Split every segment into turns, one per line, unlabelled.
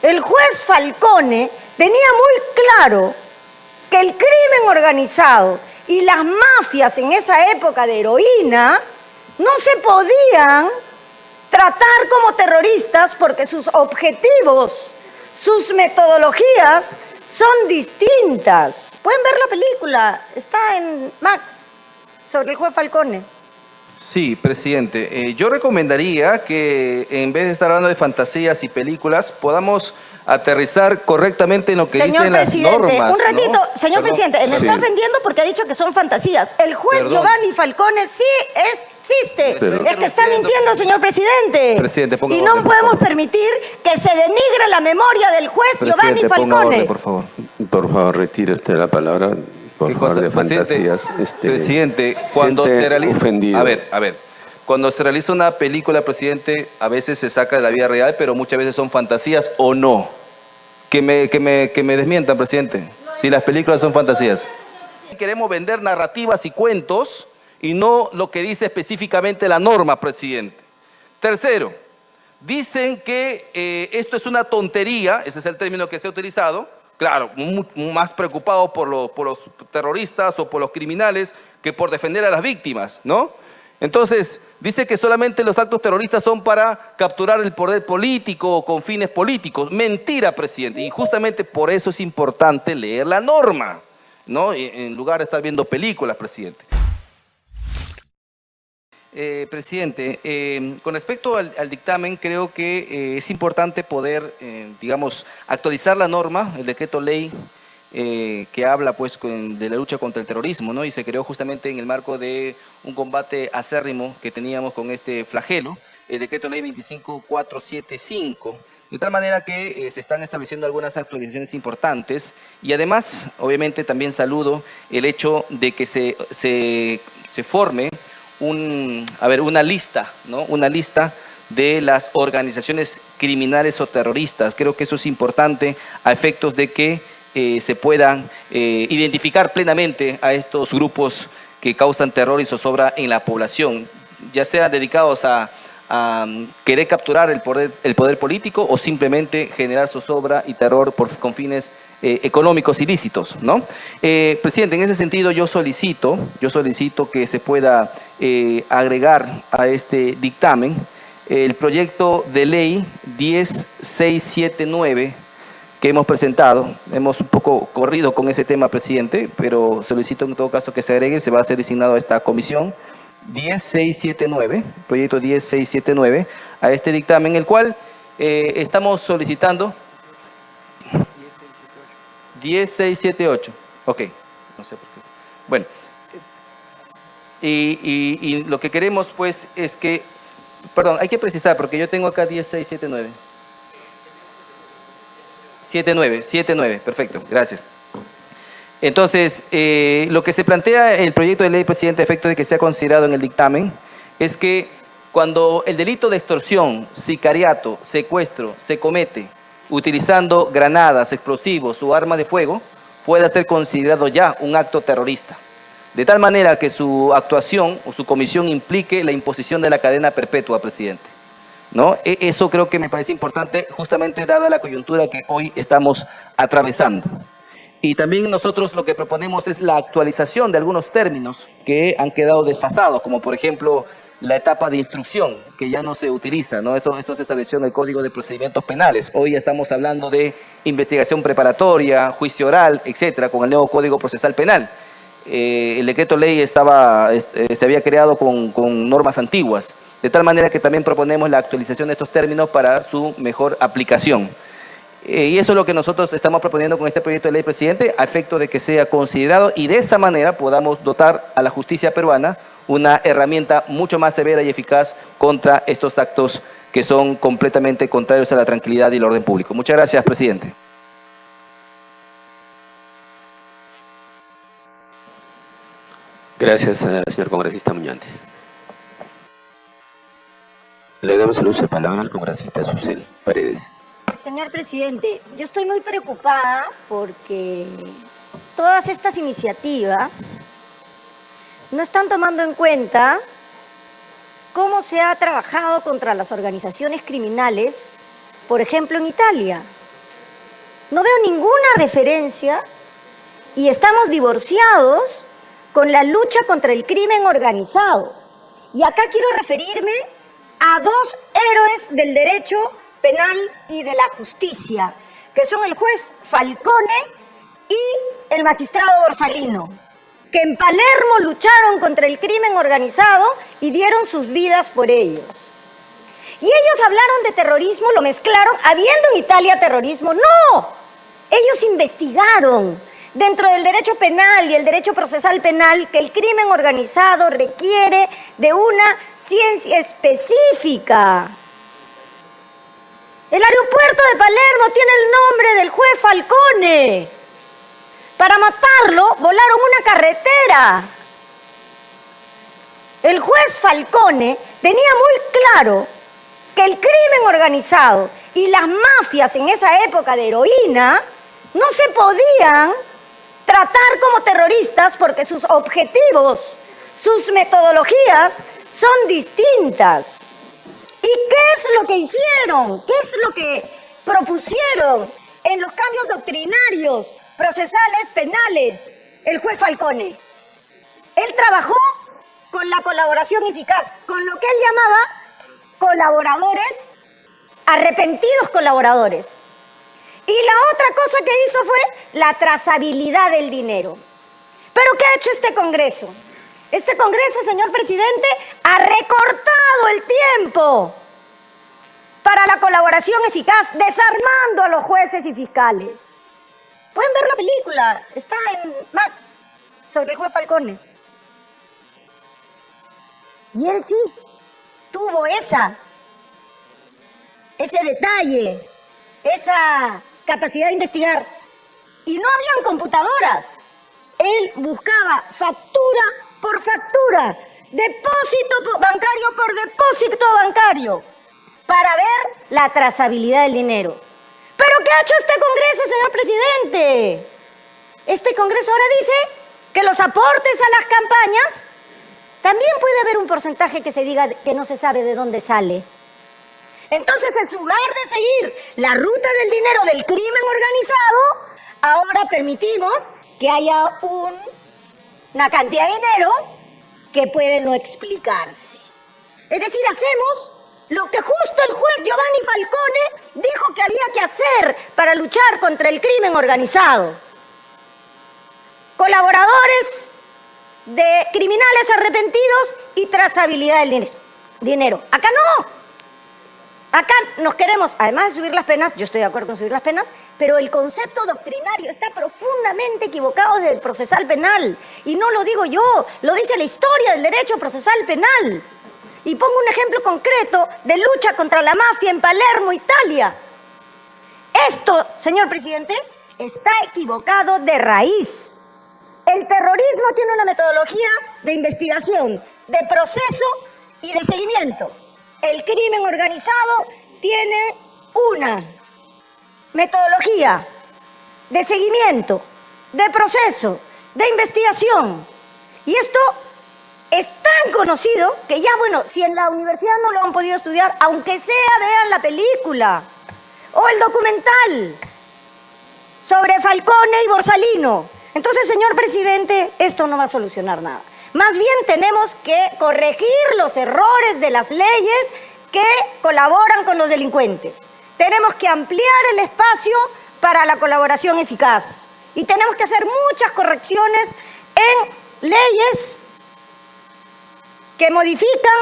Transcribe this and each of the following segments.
el juez Falcone tenía muy claro que el crimen organizado y las mafias en esa época de heroína no se podían tratar como terroristas porque sus objetivos, sus metodologías son distintas. Pueden ver la película, está en Max, sobre el juez Falcone.
Sí, presidente. Yo recomendaría que en vez de estar hablando de fantasías y películas, podamos aterrizar correctamente en lo que dicen las normas.
Un ratito,
¿no?
señor presidente, me está ofendiendo porque ha dicho que son fantasías. El juez Giovanni Falcone sí existe. Es que está mintiendo, señor presidente.
Presidente, ponga
y no
orden,
podemos permitir que se denigre la memoria del juez Giovanni Falcone.
Ponga orden, por favor.
Por favor, retire usted la palabra. Por favor, de fantasías.
Presidente, cuando se realiza...
Ofendido.
A ver. Cuando se realiza una película, presidente, a veces se saca de la vida real, pero muchas veces son fantasías o no. Que me desmientan, presidente, si las películas son fantasías. Queremos vender narrativas y cuentos y no lo que dice específicamente la norma, presidente. Tercero, dicen que esto es una tontería, ese es el término que se ha utilizado, claro, más preocupados por los terroristas o por los criminales que por defender a las víctimas, ¿no? Entonces, dice que solamente los actos terroristas son para capturar el poder político o con fines políticos. Mentira, presidente. Y justamente por eso es importante leer la norma, ¿no? En lugar de estar viendo películas, presidente. Presidente, con respecto al dictamen, creo que es importante poder, digamos, actualizar la norma, el decreto ley que habla pues de la lucha contra el terrorismo, ¿no? Y se creó justamente en el marco de un combate acérrimo que teníamos con este flagelo, el decreto ley 25475, de tal manera que se están estableciendo algunas actualizaciones importantes y además, obviamente, también saludo el hecho de que se forme una lista, ¿no? Una lista de las organizaciones criminales o terroristas. Creo que eso es importante a efectos de que se puedan identificar plenamente a estos grupos que causan terror y zozobra en la población, ya sea dedicados a querer capturar el poder político o simplemente generar zozobra y terror con fines económicos ilícitos, ¿no? Presidente, en ese sentido yo solicito que se pueda agregar a este dictamen el proyecto de ley 10679 que hemos presentado. Hemos un poco corrido con ese tema, presidente, pero solicito en todo caso que se agregue, se va a ser designado a esta comisión 10679, proyecto 10679, a este dictamen, el cual estamos solicitando 10678, ok, no sé por qué. Bueno, y lo que queremos pues es que, perdón, hay que precisar porque yo tengo acá 10679. 79, perfecto, gracias. Entonces, lo que se plantea en el proyecto de ley, presidente, a efecto de que sea considerado en el dictamen, es que cuando el delito de extorsión, sicariato, secuestro se comete utilizando granadas, explosivos o armas de fuego, pueda ser considerado ya un acto terrorista. De tal manera que su actuación o su comisión implique la imposición de la cadena perpetua, presidente, ¿no? Eso creo que me parece importante, justamente dada la coyuntura que hoy estamos atravesando. Y también nosotros lo que proponemos es la actualización de algunos términos que han quedado desfasados, como por ejemplo la etapa de instrucción, que ya no se utiliza, ¿no? Eso se estableció en el Código de Procedimientos Penales. Hoy estamos hablando de investigación preparatoria, juicio oral, etcétera, con el nuevo Código Procesal Penal. El decreto ley se había creado con normas antiguas, de tal manera que también proponemos la actualización de estos términos para su mejor aplicación. Y eso es lo que nosotros estamos proponiendo con este proyecto de ley, presidente, a efecto de que sea considerado y de esa manera podamos dotar a la justicia peruana una herramienta mucho más severa y eficaz contra estos actos que son completamente contrarios a la tranquilidad y el orden público. Muchas gracias, presidente.
Gracias, señor congresista Muñantes. Le damos el uso de palabra al congresista Susel Paredes.
Señor presidente, yo estoy muy preocupada porque todas estas iniciativas no están tomando en cuenta cómo se ha trabajado contra las organizaciones criminales, por ejemplo en Italia. no veo ninguna referencia y estamos divorciados con la lucha contra el crimen organizado. Y acá quiero referirme a dos héroes del derecho penal y de la justicia, que son el juez Falcone y el magistrado Borsalino, que en Palermo lucharon contra el crimen organizado y dieron sus vidas por ellos. Y ellos hablaron de terrorismo, lo mezclaron, habiendo en Italia terrorismo. ¡No! Ellos investigaron dentro del derecho penal y el derecho procesal penal que el crimen organizado requiere de una ciencia específica. El aeropuerto de Palermo tiene el nombre del juez Falcone. Para matarlo, volaron una carretera. El juez Falcone tenía muy claro que el crimen organizado y las mafias en esa época de heroína no se podían tratar como terroristas porque sus objetivos, sus metodologías son distintas. ¿Y qué es lo que hicieron? ¿Qué es lo que propusieron en los cambios doctrinarios, procesales, penales, el juez Falcone? Él trabajó con la colaboración eficaz, con lo que él llamaba colaboradores, arrepentidos colaboradores. Y la otra cosa que hizo fue la trazabilidad del dinero. ¿Pero qué ha hecho este Congreso? Este Congreso, señor presidente, ha recortado el tiempo para la colaboración eficaz, desarmando a los jueces y fiscales. Pueden ver la película, está en Max, sobre el juez Falcone. Y él sí tuvo ese detalle, esa capacidad de investigar. Y no habían computadoras. Él buscaba factura por factura, depósito bancario por depósito bancario, para ver la trazabilidad del dinero. ¿Pero qué ha hecho este Congreso, señor presidente? Este Congreso ahora dice que los aportes a las campañas también puede haber un porcentaje que se diga que no se sabe de dónde sale. Entonces, en lugar de seguir la ruta del dinero del crimen organizado, ahora permitimos que haya una cantidad de dinero que puede no explicarse. Es decir, hacemos lo que justo el juez Giovanni Falcone dijo que había que hacer para luchar contra el crimen organizado. Colaboradores de criminales arrepentidos y trazabilidad del dinero. Acá no. Acá nos queremos, además de subir las penas, yo estoy de acuerdo con subir las penas, pero el concepto doctrinario está profundamente equivocado desde el procesal penal. Y no lo digo yo, lo dice la historia del derecho procesal penal. Y pongo un ejemplo concreto de lucha contra la mafia en Palermo, Italia. Esto, señor presidente, está equivocado de raíz. El terrorismo tiene una metodología de investigación, de proceso y de seguimiento. El crimen organizado tiene una metodología de seguimiento, de proceso, de investigación. Y esto es tan conocido que ya, bueno, si en la universidad no lo han podido estudiar, aunque sea, vean la película o el documental sobre Falcone y Borsalino. Entonces, señor presidente, esto no va a solucionar nada. Más bien tenemos que corregir los errores de las leyes que colaboran con los delincuentes. Tenemos que ampliar el espacio para la colaboración eficaz. Y tenemos que hacer muchas correcciones en leyes que modifican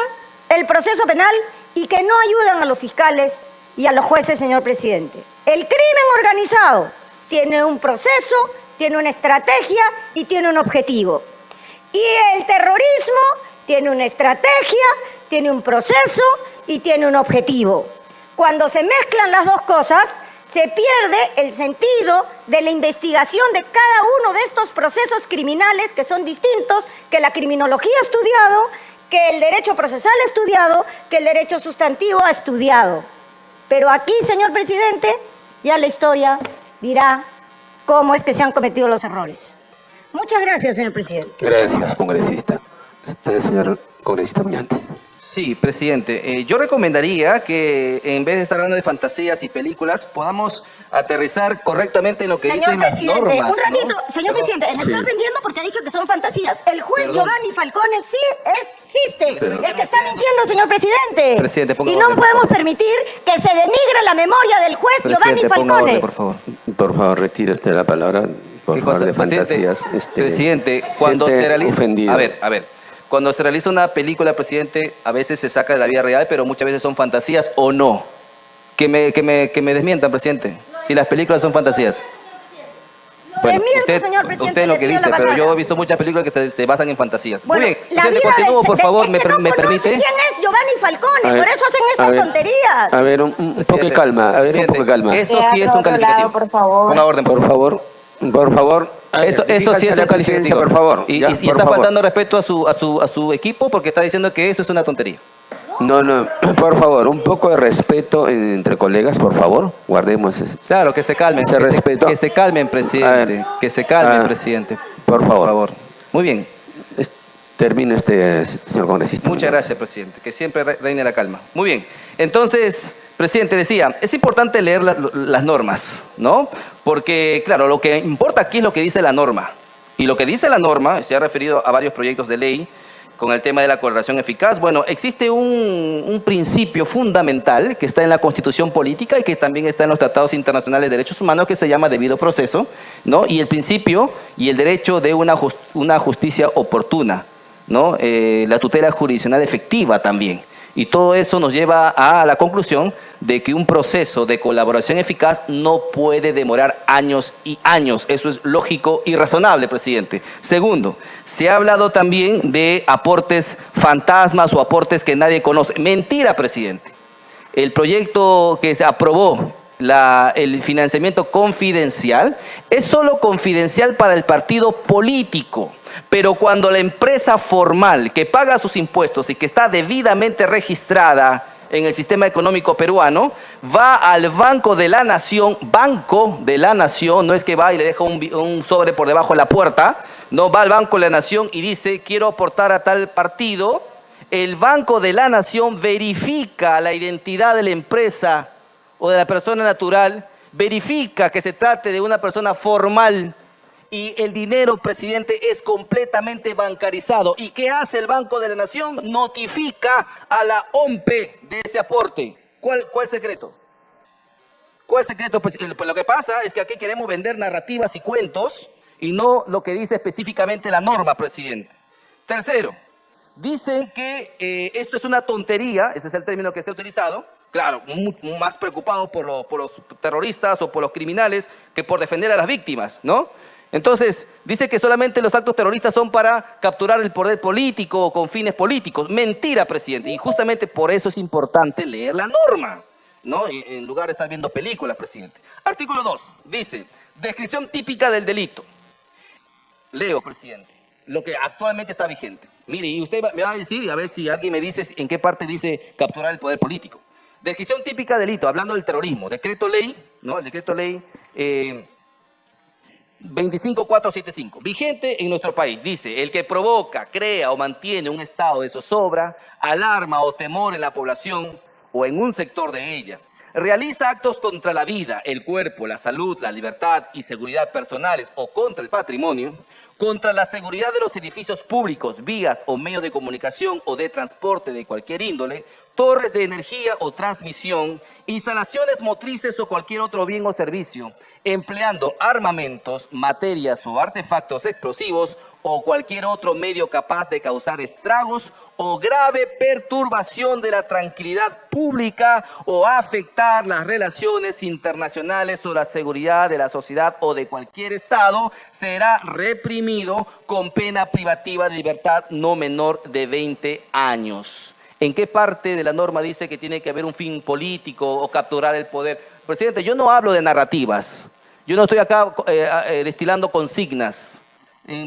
el proceso penal y que no ayudan a los fiscales y a los jueces, señor presidente. El crimen organizado tiene un proceso, tiene una estrategia y tiene un objetivo. Y el terrorismo tiene una estrategia, tiene un proceso y tiene un objetivo. Cuando se mezclan las dos cosas, se pierde el sentido de la investigación de cada uno de estos procesos criminales que son distintos, que la criminología ha estudiado, que el derecho procesal ha estudiado, que el derecho sustantivo ha estudiado. Pero aquí, señor presidente, ya la historia dirá cómo es que se han cometido los errores. Muchas gracias, señor presidente.
Gracias, congresista. Señor congresista Muñantes.
Sí, presidente. Yo recomendaría que en vez de estar hablando de fantasías y películas, podamos aterrizar correctamente en lo que dicen las normas.
Un ratito,
¿no?
señor presidente, me está ofendiendo porque ha dicho que son fantasías. El juez
Perdón.
Giovanni Falcone sí existe. El que está mintiendo, señor presidente.
Presidente, ponga
y no
orden,
podemos
por favor.
permitir que se denigre la memoria del juez Giovanni
Presidente, ponga
Falcone.
orden, por favor.
Por favor, retire usted la palabra. Por
¿Qué
favor,
cosa?
de fantasías.
Presidente, cuando
siente
se realiza...
ofendido.
A ver. Cuando se realiza una película, presidente, a veces se saca de la vida real, pero muchas veces son fantasías o no. Que me desmientan, presidente. Si las películas son fantasías. Bueno,
señor presidente,
usted es lo
le
que
pido
dice,
la
pero
palabra.
yo he visto muchas películas que se basan en fantasías.
Bueno,
Muy bien,
la
presidente,
vida
continúo, por favor,
es
me
que no
permite.
¿Quién es Giovanni Falcone?
A ver,
Por eso hacen
a
estas
ver,
tonterías.
A ver, un poco de calma. A ver, un poco de calma.
Eso sí es un calificativo.
por favor.
Ponga orden,
Por favor. Por favor.
Eso sí es un calificativo.
Por favor.
Y
Ya,
está
por favor.
faltando respeto a su equipo porque está diciendo que eso es una tontería.
No, por favor, un poco de respeto entre colegas, por favor. Guardemos ese.
Claro, que se calmen.
Ese respeto.
Que se calmen, presidente.
A ver.
Que se calmen, presidente.
Por favor.
Muy bien.
Termine usted, señor congresista.
Muchas gracias, presidente. Que siempre reine la calma. Muy bien. Entonces, presidente, decía, es importante leer las normas, ¿no? Porque, claro, lo que importa aquí es lo que dice la norma. Y lo que dice la norma, se ha referido a varios proyectos de ley con el tema de la cooperación eficaz. Bueno, existe un principio fundamental que está en la Constitución Política y que también está en los tratados internacionales de derechos humanos que se llama debido proceso, ¿no? Y el principio y el derecho de una justicia oportuna, ¿no? La tutela jurisdiccional efectiva también. Y todo eso nos lleva a la conclusión de que un proceso de colaboración eficaz no puede demorar años y años. Eso es lógico y razonable, presidente. Segundo, se ha hablado también de aportes fantasmas o aportes que nadie conoce. Mentira, presidente. El proyecto que se aprobó, el financiamiento confidencial, es solo confidencial para el partido político. Pero cuando la empresa formal que paga sus impuestos y que está debidamente registrada en el sistema económico peruano, va al Banco de la Nación, no es que va y le deja un sobre por debajo de la puerta, no, va al Banco de la Nación y dice, quiero aportar a tal partido. El Banco de la Nación verifica la identidad de la empresa o de la persona natural, verifica que se trate de una persona formal, y el dinero, presidente, es completamente bancarizado. ¿Y qué hace el Banco de la Nación? Notifica a la OMPE de ese aporte. ¿Cuál secreto? ¿Cuál secreto? Pues lo que pasa es que aquí queremos vender narrativas y cuentos y no lo que dice específicamente la norma, presidente. Tercero, dicen que esto es una tontería, ese es el término que se ha utilizado. Claro, más preocupados por los terroristas o por los criminales que por defender a las víctimas, ¿no? Entonces, dice que solamente los actos terroristas son para capturar el poder político o con fines políticos. Mentira, presidente. Y justamente por eso es importante leer la norma, ¿no? En lugar de estar viendo películas, presidente. Artículo 2, dice, descripción típica del delito. Leo, presidente, lo que actualmente está vigente. Mire, y usted me va a decir, y a ver si alguien me dice en qué parte dice capturar el poder político. Descripción típica del delito, hablando del terrorismo. Decreto ley, ¿no? El decreto ley 25475, vigente en nuestro país, dice, el que provoca, crea o mantiene un estado de zozobra, alarma o temor en la población o en un sector de ella, realiza actos contra la vida, el cuerpo, la salud, la libertad y seguridad personales o contra el patrimonio, contra la seguridad de los edificios públicos, vías o medios de comunicación o de transporte de cualquier índole, torres de energía o transmisión, instalaciones motrices o cualquier otro bien o servicio, empleando armamentos, materias o artefactos explosivos o cualquier otro medio capaz de causar estragos o grave perturbación de la tranquilidad pública o afectar las relaciones internacionales o la seguridad de la sociedad o de cualquier Estado, será reprimido con pena privativa de libertad no menor de 20 años. ¿En qué parte de la norma dice que tiene que haber un fin político o capturar el poder? Presidente, yo no hablo de narrativas. Yo no estoy acá destilando consignas,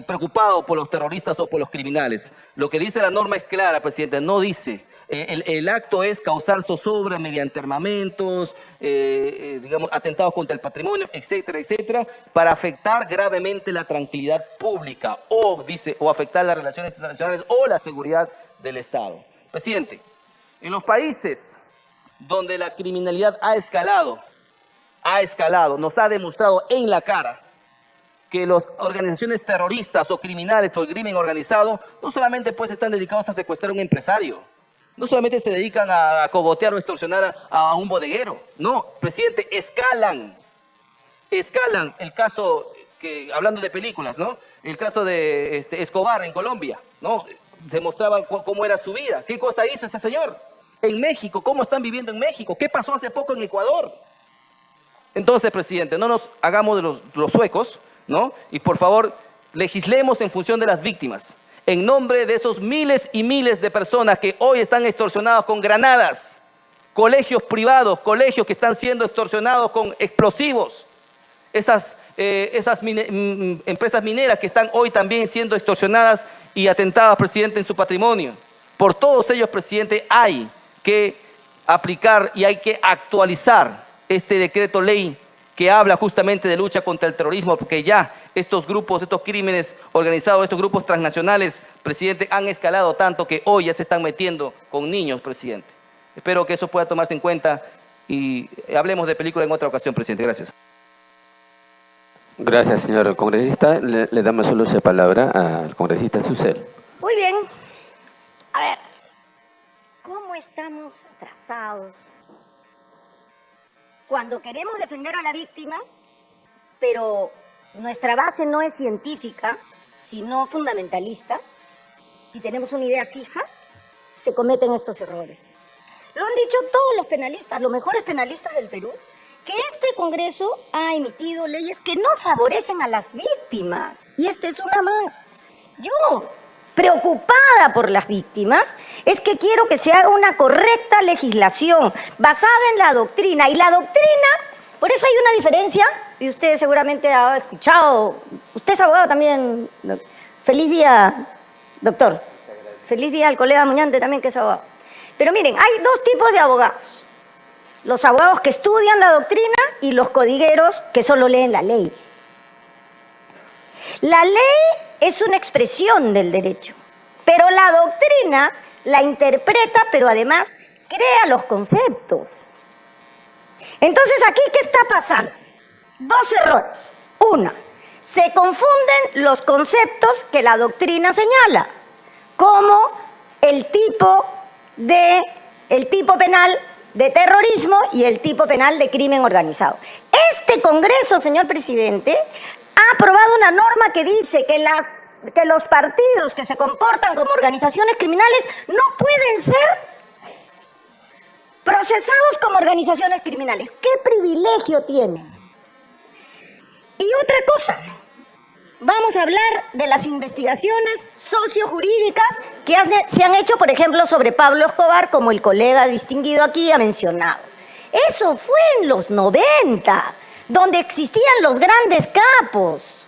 preocupado por los terroristas o por los criminales. Lo que dice la norma es clara, presidente. No dice, el acto es causar zozobra mediante armamentos, digamos, atentados contra el patrimonio, etcétera, etcétera, para afectar gravemente la tranquilidad pública o, dice, o afectar las relaciones internacionales o la seguridad del Estado. Presidente, En los países donde la criminalidad ha escalado, nos ha demostrado en la cara que las organizaciones terroristas o criminales o el crimen organizado no solamente pues están dedicados a secuestrar a un empresario, no solamente se dedican a cogotear o extorsionar a un bodeguero, no, presidente, escalan el caso, que hablando de películas, ¿no? El caso de Escobar en Colombia, ¿no? Se mostraba cómo era su vida, qué cosa hizo ese señor. En México, cómo están viviendo en México, qué pasó hace poco en Ecuador. Entonces, presidente, no nos hagamos de los suecos, ¿no? Y por favor, legislemos en función de las víctimas, en nombre de esos miles y miles de personas que hoy están extorsionados con granadas, colegios privados, colegios que están siendo extorsionados con explosivos, esas empresas mineras que están hoy también siendo extorsionadas y atentadas, presidente, en su patrimonio. Por todos ellos, presidente, hay que aplicar y hay que actualizar este decreto ley que habla justamente de lucha contra el terrorismo, porque ya estos grupos, estos crímenes organizados, estos grupos transnacionales, presidente, han escalado tanto que hoy ya se están metiendo con niños, presidente. Espero que eso pueda tomarse en cuenta y hablemos de película en otra ocasión, presidente. Gracias.
Gracias, señor congresista. Le damos solo esa palabra al congresista Susel.
Muy bien. A ver, ¿cómo estamos atrasados? Cuando queremos defender a la víctima, pero nuestra base no es científica, sino fundamentalista, y tenemos una idea fija, se cometen estos errores. Lo han dicho todos los penalistas, los mejores penalistas del Perú, que este Congreso ha emitido leyes que no favorecen a las víctimas. Y esta es una más. Yo, preocupada por las víctimas, es que quiero que se haga una correcta legislación basada en la doctrina. Y la doctrina, por eso hay una diferencia, y usted seguramente ha escuchado, usted es abogado también. Feliz día, doctor. Feliz día al colega Muñante también, que es abogado. Pero miren, hay dos tipos de abogados. Los abogados que estudian la doctrina y los codigueros que solo leen la ley. La ley es una expresión del derecho, pero la doctrina la interpreta, pero además crea los conceptos. Entonces, ¿aquí qué está pasando? Dos errores. Una, se confunden los conceptos que la doctrina señala, como el tipo penal de terrorismo y el tipo penal de crimen organizado. Este Congreso, señor presidente, ha aprobado una norma que dice que los partidos que se comportan como organizaciones criminales no pueden ser procesados como organizaciones criminales. ¿Qué privilegio tienen? Y otra cosa, vamos a hablar de las investigaciones sociojurídicas que se han hecho, por ejemplo, sobre Pablo Escobar, como el colega distinguido aquí ha mencionado. Eso fue en los 90, donde existían los grandes capos.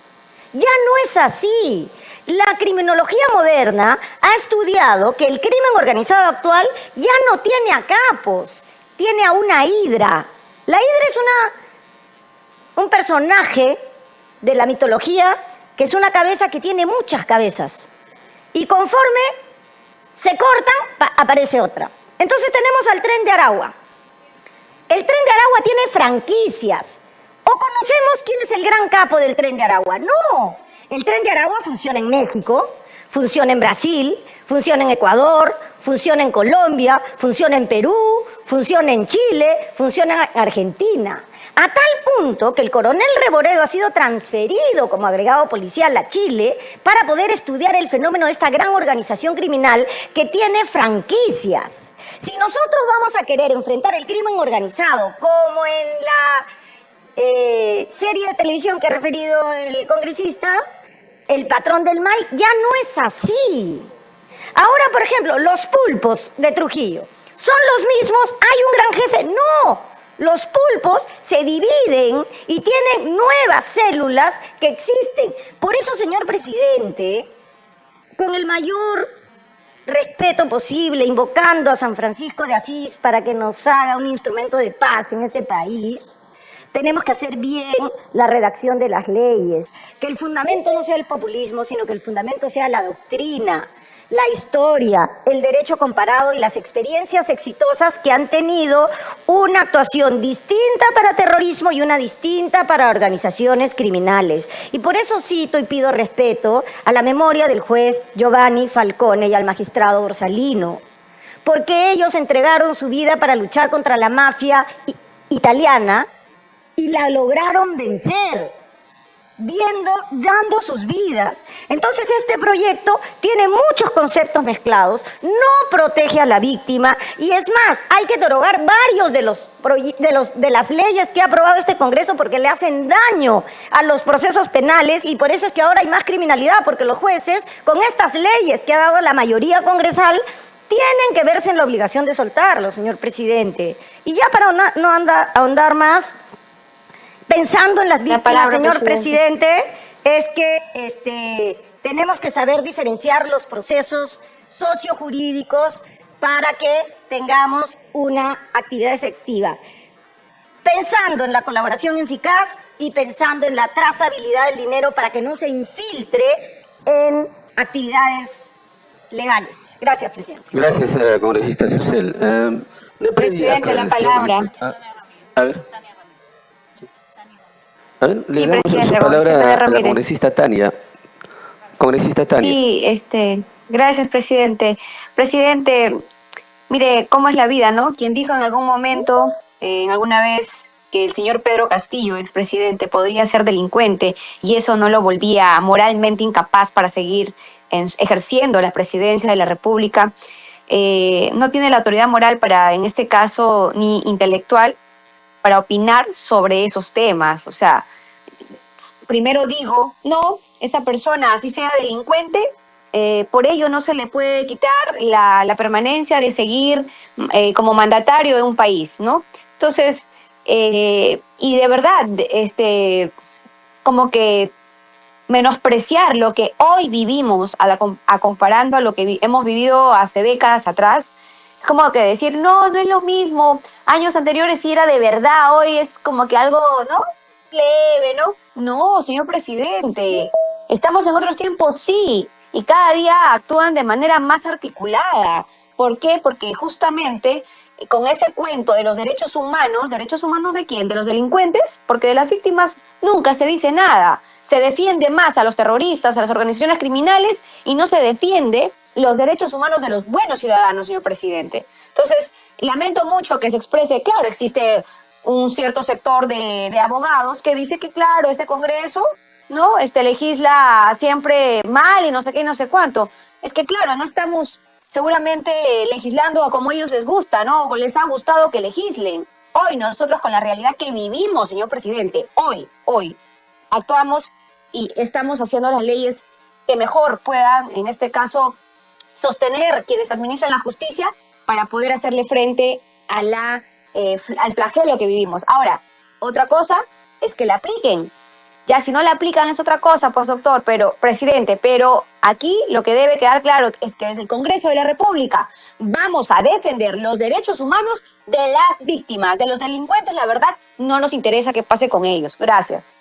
Ya no es así. La criminología moderna ha estudiado que el crimen organizado actual ya no tiene a capos, tiene a una hidra. La hidra es un personaje de la mitología que es una cabeza que tiene muchas cabezas. Y conforme se cortan, aparece otra. Entonces tenemos al Tren de Aragua. El Tren de Aragua tiene franquicias. ¿O conocemos quién es el gran capo del Tren de Aragua? No. El Tren de Aragua funciona en México, funciona en Brasil, funciona en Ecuador, funciona en Colombia, funciona en Perú, funciona en Chile, funciona en Argentina. A tal punto que el coronel Reboredo ha sido transferido como agregado policial a Chile para poder estudiar el fenómeno de esta gran organización criminal que tiene franquicias. Si nosotros vamos a querer enfrentar el crimen organizado, como en la serie de televisión que ha referido el congresista, El patrón del mal, ya no es así. Ahora, por ejemplo, los pulpos de Trujillo, ¿son los mismos? ¿Hay un gran jefe? No. Los pulpos se dividen y tienen nuevas células que existen. Por eso, señor presidente, con el mayor respeto posible, invocando a San Francisco de Asís para que nos haga un instrumento de paz en este país, tenemos que hacer bien la redacción de las leyes. Que el fundamento no sea el populismo, sino que el fundamento sea la doctrina. la historia, el derecho comparado y las experiencias exitosas que han tenido una actuación distinta para terrorismo y una distinta para organizaciones criminales. Y por eso cito y pido respeto a la memoria del juez Giovanni Falcone y al magistrado Borsalino, porque ellos entregaron su vida para luchar contra la mafia italiana y la lograron vencer, dando sus vidas. Entonces este proyecto tiene muchos conceptos mezclados, no protege a la víctima y es más, hay que derogar varios de las leyes que ha aprobado este Congreso porque le hacen daño a los procesos penales y por eso es que ahora hay más criminalidad, porque los jueces con estas leyes que ha dado la mayoría congresal tienen que verse en la obligación de soltarlo, señor presidente. Y ya para no ahondar más, pensando en las víctimas, señor presidente, es que tenemos que saber diferenciar los procesos sociojurídicos para que tengamos una actividad efectiva. Pensando en la colaboración eficaz y pensando en la trazabilidad del dinero para que no se infiltre en actividades legales. Gracias, presidente.
Gracias, congresista Susel.
Presidente, la palabra.
A ver. A ver, le
Sí,
damos
presidente,
su palabra a la
Ramírez.
congresista Tania. Congresista Tania.
Sí, gracias, presidente. Presidente, mire cómo es la vida, ¿no? Quien dijo en algún momento, alguna vez, que el señor Pedro Castillo, expresidente, podría ser delincuente y eso no lo volvía moralmente incapaz para seguir ejerciendo la presidencia de la República, no tiene la autoridad moral para, en este caso, ni intelectual, para opinar sobre esos temas. O sea, primero digo, no, esa persona, así sea delincuente, por ello no se le puede quitar la permanencia de seguir como mandatario de un país, ¿no? Entonces, y de verdad, como que menospreciar lo que hoy vivimos comparando a lo que hemos vivido hace décadas atrás, es como que decir, no es lo mismo, años anteriores sí era de verdad, hoy es como que algo, ¿no? Leve, ¿no? No, señor presidente, estamos en otros tiempos, sí, y cada día actúan de manera más articulada. ¿Por qué? Porque justamente con ese cuento de los ¿derechos humanos de quién? ¿De los delincuentes? Porque de las víctimas nunca se dice nada. Se defiende más a los terroristas, a las organizaciones criminales y no se defiende los derechos humanos de los buenos ciudadanos, señor presidente. Entonces, lamento mucho que se exprese, claro, existe un cierto sector de abogados que dice que, claro, este Congreso, ¿no? Legisla siempre mal y no sé qué y no sé cuánto. Es que, claro, no estamos seguramente legislando como a ellos les gusta, ¿no? O les ha gustado que legislen. Hoy nosotros con la realidad que vivimos, señor presidente, hoy, actuamos y estamos haciendo las leyes que mejor puedan, en este caso, sostener quienes administran la justicia para poder hacerle frente a al flagelo que vivimos. Ahora, otra cosa es que la apliquen. Ya si no la aplican es otra cosa, pues doctor, pero presidente, pero aquí lo que debe quedar claro es que desde el Congreso de la República vamos a defender los derechos humanos de las víctimas, de los delincuentes, la verdad, no nos interesa qué pase con ellos. Gracias.